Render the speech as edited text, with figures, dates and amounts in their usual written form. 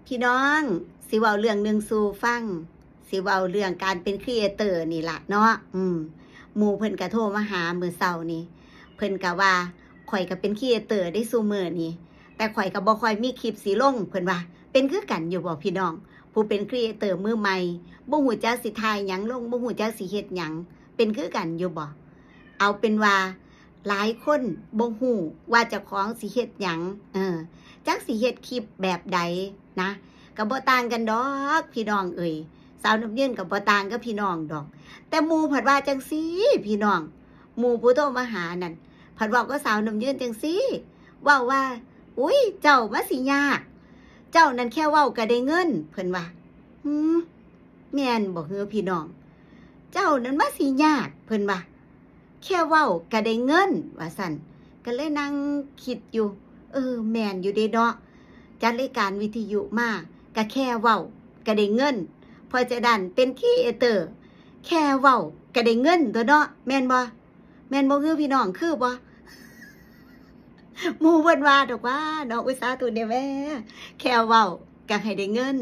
พี่น้องสิเว้าเรื่องหนึ่งสู่ฟังสิเว้าเรื่องการเป็นครีเอเตอร์นี่ล่ะเนาะหมู่เพิ่นก็โทรมาหามื้อเช้านี่เพิ่นก็ว่าข่อยก็เป็นครีเอเตอร์ได้ซุมื้อนี้แต่ข่อยก็บ่ค่อยมีคลิปสิลงเพิ่นว่าเป็นคือกันอยู่บ่พี่น้องผู้เป็นครีเอเตอร์มือใหม่บ่ฮู้จักสิถ่ายหยังลงบ่ฮู้จักสิเฮ็ดหยังเป็นคือกันอยู่บ่เอาเป็นว่าหลายคนบ่ฮู้ว่าเจ้าของสิเฮ็ดหยังจักสิเฮ็ดคลิปแบบใดนะก็บ่ต่างกันดอกพี่น้องเอ่ยสาวน้ำยืนก็บ่ต่างกับพี่น้องดอกแต่หมู่เพิ่นว่าจังซี่พี่น้องหมู่ผู้โทรมาหานั่นเพิ่นเว้ากับสาวน้ำยืนจังซี่เว้าว่าอุ้ยเจ้ามาสิยากเจ้านั่นแค่เว้าก็ได้เงินเพิ่นว่าแม่นบ่เฮือพี่น้องเจ้านั้นมาสิยากเพิ่นว่าแค่เว้าก็ได้เงินว่าซั่นก็เลยนั่งคิดอยู่แม่นอยู่เด้เนาะจัดรายการวิทยุมาก็แค่เว้าก็ได้เงินพอจะดันเป็นครีเอเตอร์แค่เว้าก็ได้เงินตัวเนาะแม่นบ่คือพี่น้องคือบ่หมู่เพิ่นว่าดอกว่าน้องอุตสาหตุเด้แม่แค่เว้าก็ให้ได้เงิน